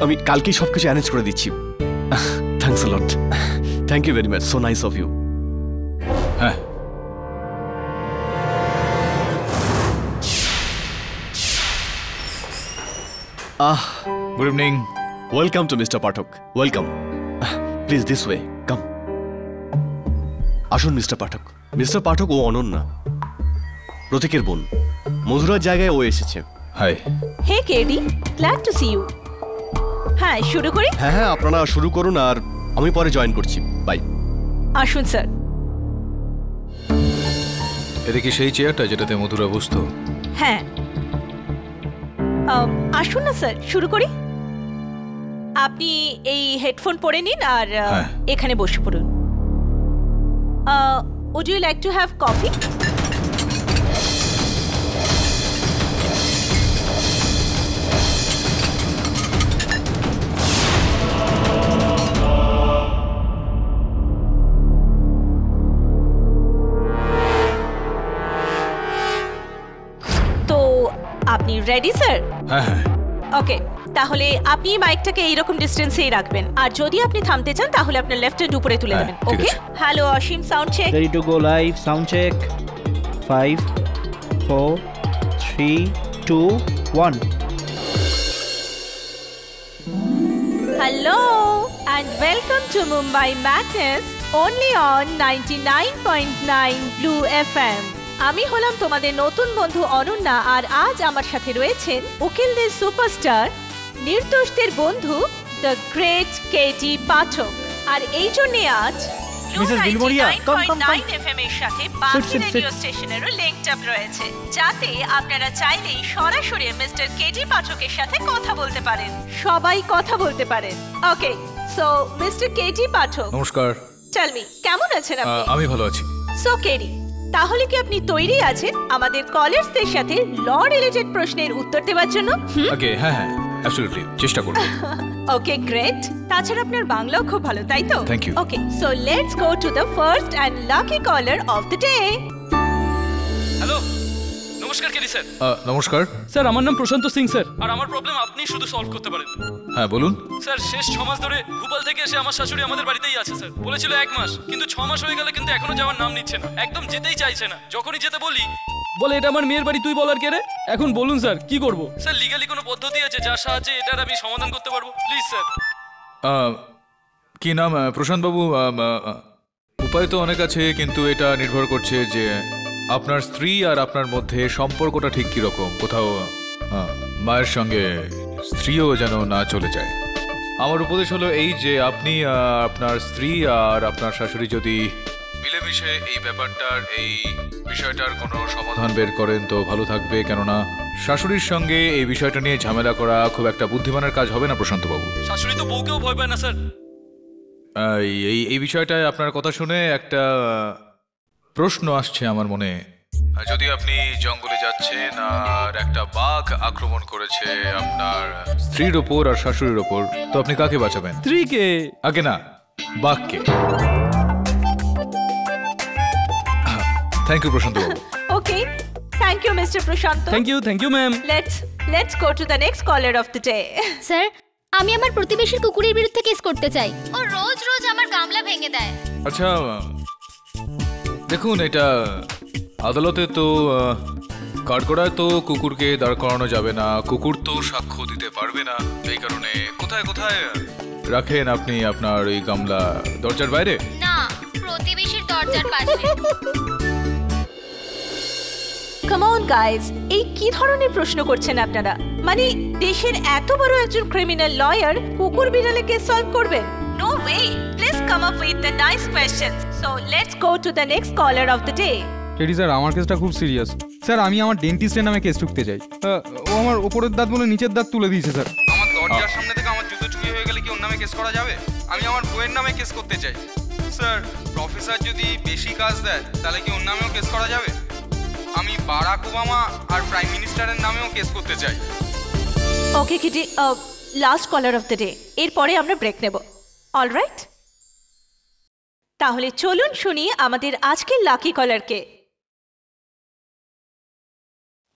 আমি কালকেই সব কিছু অ্যারেঞ্জ করে দিচ্ছি। Thanks a lot. Thank you very much, so nice of you. হ্যাঁ, good evening. Welcome to mister Pathak, welcome. Please this way, come. আসুন মিস্টার পাঠক। মিস্টার পাঠক ও অনন্যা, প্রতীকের বোন। মধুরার জায়গায় ও এসেছে। High. Hey KD, glad to see you. হ্যাঁ, শুরু করি? হ্যাঁ হ্যাঁ, আপনারা শুরু করুন আর আমি পরে জয়েন করছি। বাই। আসুন স্যার। এটা কি সেই চেয়ারটা যেটাতে মধুরা বসতো? হ্যাঁ, আসুন না স্যার, শুরু করি। আপনি এই হেডফোন পরে নিন আর এখানে বসে পড়ুন। Would you like to have coffee? তো আপনি রেডি স্যার? হ্যাঁ হ্যাঁ। ওকে, তাহলে আপনি মাইকটাকে এইরকম ডিস্টেন্সেই রাখবেন, আর যদি আপনি থামতে চান তাহলে আপনার লেফটের উপরে তুলে দেবেন। Okay, hello Asim, sound check. Ready to go live, sound check. 5 4 3 2 1। Hello and welcome to Mumbai Madness only on 99.9 Blue FM. আমি হলাম তোমাদের নতুন বন্ধু অনন্যা, আর আজ আমার সাথে রয়েছেন উকিলদের সুপারস্টার, নির্দোষদের বন্ধু, দ্য গ্রেট কেডি পাঠক। আর এই জন্য আজ মিসেস বিলমোরিয়া, কম কম কম। FM এর সাথে বাকি রেডিও স্টেশনেরও লিংকড আপ রয়েছে, যাতে আপনারা চাইলেই সরাসরি মিস্টার কেডি পাঠকের সাথে কথা বলতে পারেন। সবাই কথা বলতে পারেন। Okay, so mister KD Pathak, নমস্কার। টেল মি, কেমন আছেন আপনি? আমি ভালো আছি। সো কেডি, তাহলে কি আপনি তৈরি আছেন আমাদের কলার্সদের সাথে ল রিলেটেড প্রশ্নের উত্তর দেওয়ার জন্য? ওকে, হ্যাঁ হ্যাঁ, অ্যাবসলিউটলি, চেষ্টা করব। Okay, great. তাছাড়া আপনার বাংলাও খুব ভালো, তাই তো? Thank you. Okay, so let's go to the first and lucky caller of the day. Hello, নমস্কার কেডি স্যার। নমস্কার স্যার, আমার নাম প্রশান্ত সিং স্যার, আর আমার প্রবলেম আপনি শুধু সলভ করতে পারেন। হ্যাঁ বলুন। স্যার, শেষ 6 মাস ধরে ভোপাল থেকে এসে আমার শাশুড়ি আমাদের বাড়িতেই আছে স্যার। বলেছিল 1 মাস, কিন্তু 6 মাস হয়ে গেল, কিন্তু এখনো যাওয়ার নাম নিচ্ছে না, একদম যেতেই চাইছে না। যখনই যেতে বলি বলে এটা আমার মেয়ের বাড়ি, তুই বলার কে রে? এখন বলুন স্যার, কি করব? স্যার, লিগালি কোনো পদ্ধতি আছে যার সাহায্যে এটার আমি সমাধান করতে পারবো? Please sir. কি নাম? প্রশান্ত বাবু, উপায় তো অনেক আছে, কিন্তু এটা নির্ভর করছে যে আপনার স্ত্রী আর আপনার মধ্যে সম্পর্কটা ঠিক কিরকম। কোথাও মায়ের সঙ্গে স্ত্রীও যেন না চলে যায়। আমার উপদেশ হলো এই যে আপনি আপনার স্ত্রী আর আপনার শাশুড়ি যদি মিলেমিশে এই বিষয়টার কোনো সমাধান বের করেন তো ভালো থাকবে, কেননা শাশুড়ির সঙ্গে এই বিষয়টা নিয়ে ঝামেলা করা খুব একটা বুদ্ধিমানের কাজ হবে না প্রশান্ত বাবু। শাশুড়ি তো বউকেও ভয় পায় না স্যার। এই বিষয়টায় আপনার কথা শুনে একটা প্রশ্ন আসছে আমার মনে। যদি আপনি জঙ্গলে যাচ্ছেন আর একটা বাঘ আক্রমণ করেছে আপনার স্ত্রীর ওপর আর শাশুড়ির ওপর, তো আপনি কাকে বাঁচাবেন? স্ত্রীকে? আগে না, বাঘকে। Thank you Prashanta Babu. Okay, thank you, Mr. Prashanto. Thank you ma'am. Let's go to the next caller of the day. Sir, আমি আমার প্রতিবেশীর কুকুরের বিরুদ্ধে কেস করতে চাই। ও রোজ রোজ আমার গামলা ভেঙে দেয়। আচ্ছা দেখুন, এটা আদালতে তো কাঠগড়ায় তো কুকুরকে দাঁড় করানো যাবে না, কুকুর তো সাক্ষ্য দিতে পারবে না। এই কারণে কোথায় কোথায় রাখেন আপনি আপনার ওই গামলা? দরজার বাইরে? না, প্রতিবেশীর দরজার পাশে। Come on guys, এই কি ধরনের প্রশ্ন করছেন আপনারা? মানে দেশের এত বড় একজন ক্রিমিনাল লয়ার কুকুর বিড়ালকে সলভ করবেন? No way. Please come up with the nice questions. So let's go to the next caller of the day. KD sir, আমার কেসটা খুব সিরিয়াস স্যার। আমি আমার ডেন্টিস্টের নামে কেস ঠুকতে চাই। ও আমার ওপরের দাঁত বলে নিচের দাঁত তুলে দিয়েছে স্যার। আমার দরজার সামনে থেকে আমার জুতো চুরি হয়ে গেলে কি ওর নামে কেস করা যাবে? আমি আমার বইয়ের নামে কেস করতে চাই স্যার। প্রফেসর যদি বেশি কাজ দেয় তাহলে কি ওর নামেও কেস করা যাবে? আমি বারাক ওবামা আর প্রাইম মিনিস্টারের নামেও কেস করতে চাই। Okay Kitty, last caller of the day, এরপরে আমরা ব্রেক নেব। অলরাইট, তাহলে চলুন শুনি আমাদের আজকের লাকি কলারকে।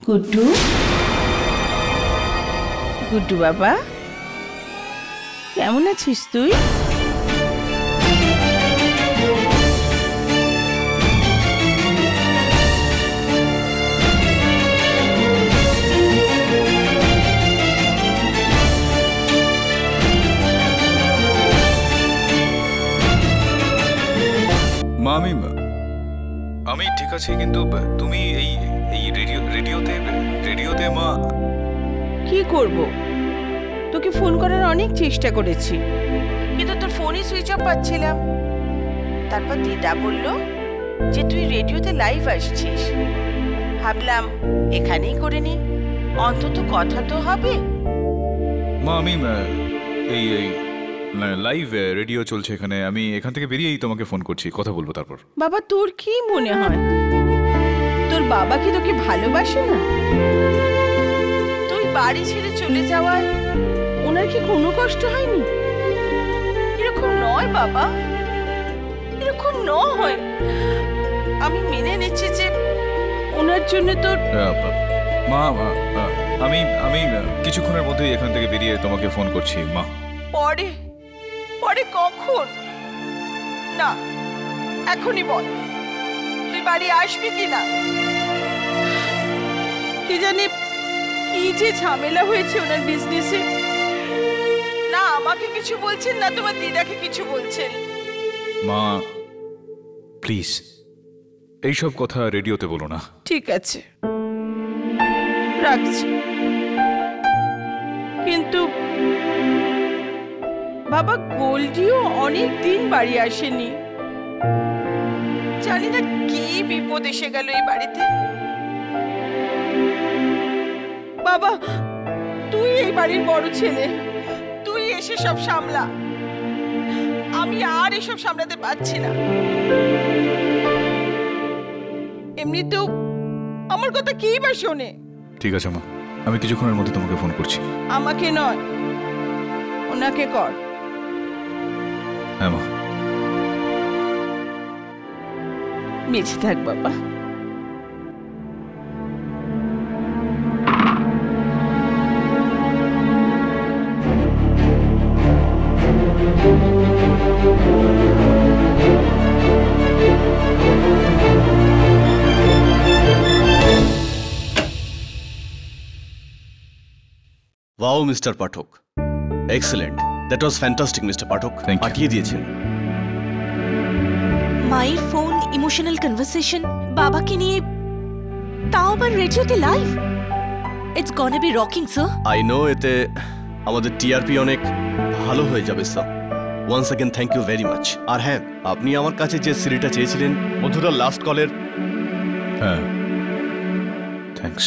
গুড্ডু, গুড্ডু বাবা, কেমন আছিস তুই? মা, আমি ঠিক আছি, কিন্তু তুমি এই রেডিওতে মা। কি করব? তোকে ফোন করার অনেক চেষ্টা করেছি, কিন্তু তোর ফোনই সুইচ অফ পাচ্ছিলাম। তারপর দিদা বলল যে তুই রেডিওতে লাইভ আসছিস। ভাবলাম এখানেই করে নি, অন্তত কথা তো হবে। মা, আমি এই লাইভ রেডিও চলছে এখানে, আমি এখান থেকে বেরিয়েই তোমাকে ফোন করছি, কথা বলবো তারপর। বাবা, তোর কি মনে হয় তোর বাবা কি তোকে ভালোবাসে না? তুই বাড়ি ছেড়ে চলে যাওয়ায় ওনার কি কোনো কষ্ট হয়নি? এরকম নয় বাবা, এরকম নয়। আমি মেনে নিচ্ছি যে ওনার জন্য তোর। মা, আমি কিছুক্ষণের মধ্যেই এখান থেকে বেরিয়ে তোমাকে ফোন করছি মা। পরে পরে কখন? না, এখনই বল তুই বাড়ি আসবি কিনা। কি জানি কি যে ঝামেলা হয়েছে ওনার বিজনেসে। না আমাকে কিছু বলছেন, না তোমার দিদাকে কিছু বলছেন। মা প্লিজ, এইসব কথা রেডিওতে বলো না। ঠিক আছে, রাখছি। কিন্তু বাবা, গোল্ডিও অনেক দিন বাড়ি আসেনি। জানি না কি বিপদ এসে গেল এই বাড়িতে। বাবা, তুই এই বাড়ির বড় ছেলে, তুই এসে সব সামলা। আমি আর এসব সামলাতে পারছি না। এমনিতেও আমার কথা কি বা শোনে। ঠিক আছে মা, আমি কিছুক্ষণের মধ্যে তোমাকে ফোন করছি। আমাকে নয়, ওনাকে কর। হ্যাঁ মা। বেঁচে থাক বাবা। Wow mister Pathak, excellent, that was fantastic mister Pathak. পাঠিয়ে দিয়েছেন। মায়ের ফোন, ইমোশনাল কনভারসেশন বাবাকে নিয়ে, তাও আবার রেডিওতে live. It's gonna be rocking sir. I know, এতে আমাদের টিআরপি অনেক ভালো হয়ে যাবে স্যার। Once again thank you very much. আর হ্যাঁ, আপনি আমার কাছে যে সিডিটা চেয়েছিলেন মধুরার লাস্ট কলের, হ্যাঁ থ্যাঙ্কস।